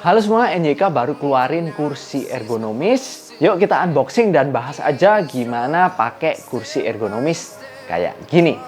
Halo semua, NYK baru keluarin kursi ergonomis. Yuk kita unboxing dan bahas aja gimana pakai kursi ergonomis kayak gini.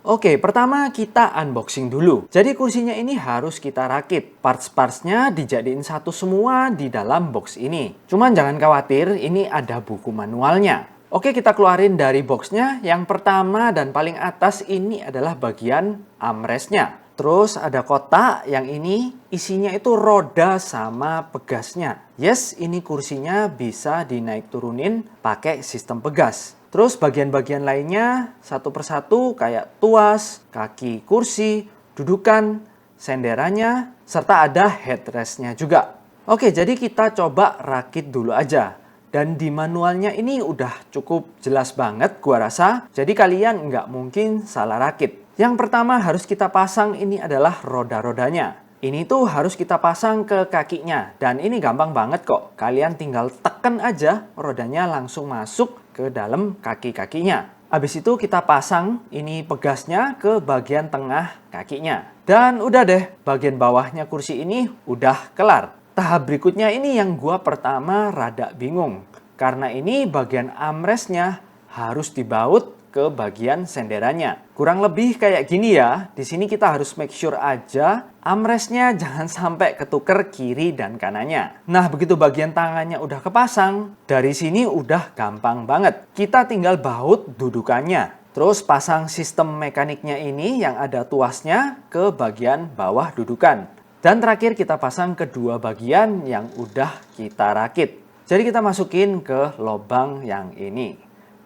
Oke, pertama kita unboxing dulu. Jadi kursinya ini harus kita rakit. Parts-partsnya dijadiin satu semua di dalam box ini. Cuman jangan khawatir, ini ada buku manualnya. Oke, kita keluarin dari boxnya. Yang pertama dan paling atas ini adalah bagian armrestnya. Terus ada kotak yang ini isinya itu roda sama pegasnya. Yes, ini kursinya bisa dinaik turunin pakai sistem pegas. Terus bagian-bagian lainnya satu persatu kayak tuas, kaki kursi, dudukan, senderannya, serta ada headrestnya juga. Oke, jadi kita coba rakit dulu aja. Dan di manualnya ini udah cukup jelas banget gua rasa. Jadi kalian nggak mungkin salah rakit. Yang pertama harus kita pasang ini adalah roda-rodanya. Ini tuh harus kita pasang ke kakinya. Dan ini gampang banget kok. Kalian tinggal tekan aja rodanya langsung masuk ke dalam kaki-kakinya. Habis itu kita pasang ini pegasnya ke bagian tengah kakinya. Dan udah deh, bagian bawahnya kursi ini udah kelar. Tahap berikutnya ini yang gua pertama rada bingung. Karena ini bagian armrestnya harus dibaut ke bagian senderannya. Kurang lebih kayak gini ya. Di sini kita harus make sure aja armrestnya jangan sampai ketuker kiri dan kanannya. Nah, begitu bagian tangannya udah kepasang, dari sini udah gampang banget. Kita tinggal baut dudukannya. Terus pasang sistem mekaniknya ini yang ada tuasnya ke bagian bawah dudukan. Dan terakhir kita pasang kedua bagian yang udah kita rakit. Jadi kita masukin ke lubang yang ini.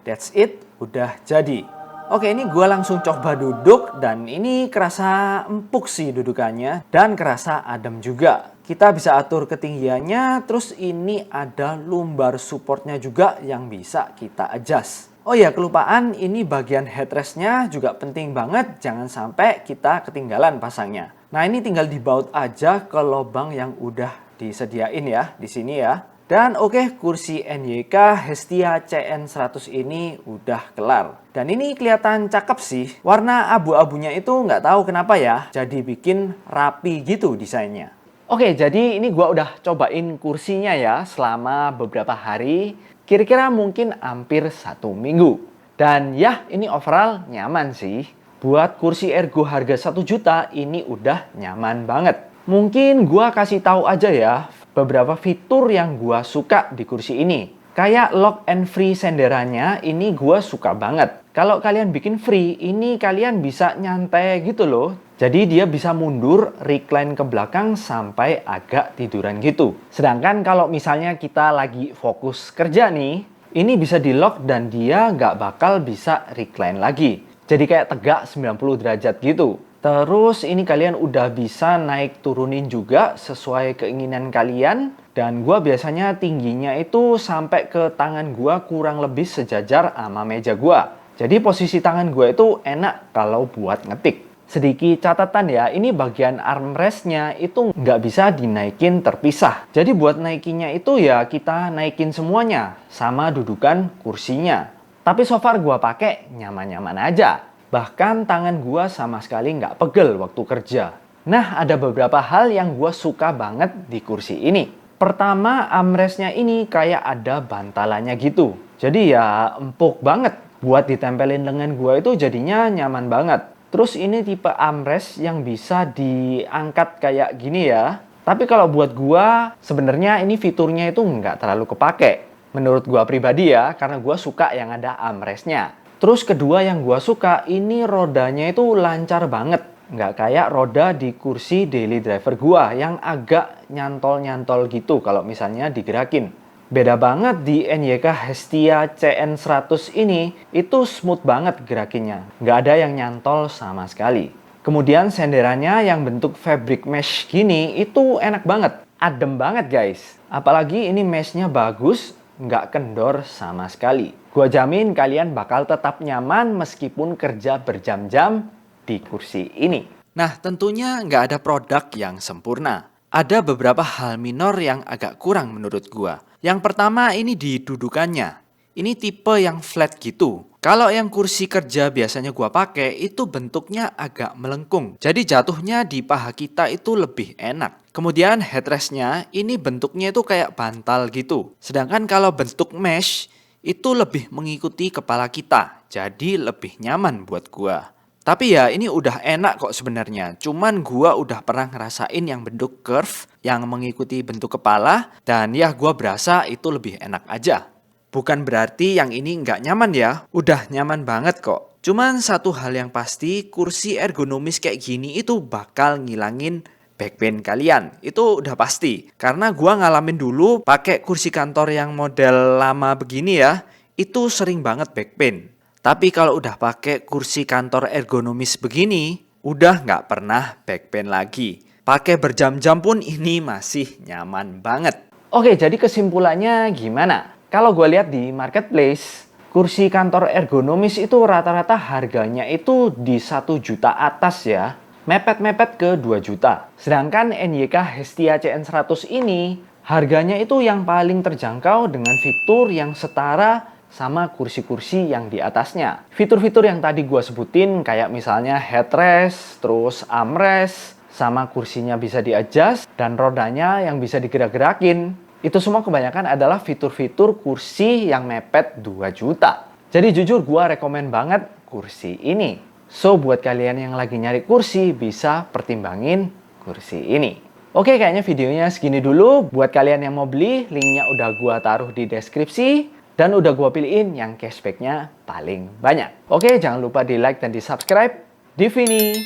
That's it, udah jadi. Oke, ini gue langsung coba duduk dan ini kerasa empuk sih dudukannya. Dan kerasa adem juga. Kita bisa atur ketinggiannya, terus ini ada lumbar supportnya juga yang bisa kita adjust. Oh ya, kelupaan ini bagian headrestnya juga penting banget. Jangan sampai kita ketinggalan pasangnya. Nah, ini tinggal dibaut aja ke lubang yang udah disediain ya di sini ya. Dan oke, kursi NYK Hestia CN100 ini udah kelar. Dan ini kelihatan cakep sih. Warna abu-abunya itu nggak tahu kenapa ya. Jadi bikin rapi gitu desainnya. Oke, jadi ini gua udah cobain kursinya ya selama beberapa hari. Kira-kira mungkin hampir 1 minggu. Dan ya, ini overall nyaman sih. Buat kursi ergo harga 1 juta, ini udah nyaman banget. Mungkin gua kasih tahu aja ya, beberapa fitur yang gua suka di kursi ini. Kayak lock and free senderannya, ini gua suka banget. Kalau kalian bikin free, ini kalian bisa nyantai gitu loh. Jadi dia bisa mundur, recline ke belakang sampai agak tiduran gitu. Sedangkan kalau misalnya kita lagi fokus kerja nih, ini bisa di lock dan dia nggak bakal bisa recline lagi. Jadi kayak tegak 90 derajat gitu. Terus ini kalian udah bisa naik turunin juga sesuai keinginan kalian. Dan gua biasanya tingginya itu sampai ke tangan gua kurang lebih sejajar sama meja gua. Jadi posisi tangan gua itu enak kalau buat ngetik. Sedikit catatan ya, ini bagian armrestnya itu nggak bisa dinaikin terpisah. Jadi buat naikinnya itu ya kita naikin semuanya sama dudukan kursinya. Tapi so far gua pakai nyaman-nyaman aja. Bahkan tangan gua sama sekali nggak pegel waktu kerja. Nah, ada beberapa hal yang gua suka banget di kursi ini. Pertama, armrestnya ini kayak ada bantalannya gitu. Jadi ya empuk banget. Buat ditempelin lengan gua itu jadinya nyaman banget. Terus ini tipe armrest yang bisa diangkat kayak gini ya. Tapi kalau buat gua, sebenarnya ini fiturnya itu nggak terlalu kepake. Menurut gua pribadi ya, karena gua suka yang ada armrestnya. Terus kedua yang gua suka, ini rodanya itu lancar banget. Nggak kayak roda di kursi daily driver gua yang agak nyantol-nyantol gitu kalau misalnya digerakin. Beda banget di NYK Hestia CN100 ini, itu smooth banget gerakinnya. Nggak ada yang nyantol sama sekali. Kemudian senderannya yang bentuk fabric mesh gini, itu enak banget. Adem banget guys. Apalagi ini meshnya bagus, nggak kendor sama sekali. Gua jamin kalian bakal tetap nyaman meskipun kerja berjam-jam di kursi ini. Nah, tentunya nggak ada produk yang sempurna. Ada beberapa hal minor yang agak kurang menurut gua. Yang pertama ini di dudukannya. Ini tipe yang flat gitu. Kalau yang kursi kerja biasanya gua pakai itu bentuknya agak melengkung. Jadi jatuhnya di paha kita itu lebih enak. Kemudian headrestnya ini bentuknya itu kayak bantal gitu. Sedangkan kalau bentuk mesh itu lebih mengikuti kepala kita. Jadi lebih nyaman buat gua. Tapi ya ini udah enak kok sebenarnya. Cuman gua udah pernah ngerasain yang bentuk curve yang mengikuti bentuk kepala. Dan ya gua berasa itu lebih enak aja. Bukan berarti yang ini nggak nyaman ya, udah nyaman banget kok. Cuman satu hal yang pasti, kursi ergonomis kayak gini itu bakal ngilangin back pain kalian. Itu udah pasti. Karena gua ngalamin dulu pakai kursi kantor yang model lama begini ya, itu sering banget back pain. Tapi kalau udah pakai kursi kantor ergonomis begini, udah nggak pernah back pain lagi. Pakai berjam-jam pun ini masih nyaman banget. Oke, jadi kesimpulannya gimana? Kalau gue lihat di marketplace, kursi kantor ergonomis itu rata-rata harganya itu di 1 juta atas ya. Mepet-mepet ke 2 juta. Sedangkan NYK Hestia CN100 ini, harganya itu yang paling terjangkau dengan fitur yang setara sama kursi-kursi yang di atasnya. Fitur-fitur yang tadi gue sebutin kayak misalnya headrest, terus armrest, sama kursinya bisa di-adjust, dan rodanya yang bisa digerak-gerakin. Itu semua kebanyakan adalah fitur-fitur kursi yang mepet 2 juta. Jadi jujur gue rekomen banget kursi ini. So buat kalian yang lagi nyari kursi bisa pertimbangin kursi ini. Oke, kayaknya videonya segini dulu. Buat kalian yang mau beli, linknya udah gue taruh di deskripsi. Dan udah gue pilihin yang cashbacknya paling banyak. Oke, jangan lupa di like dan di subscribe. Divini,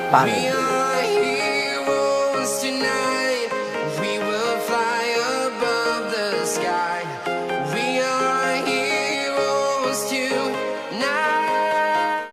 pamit. Now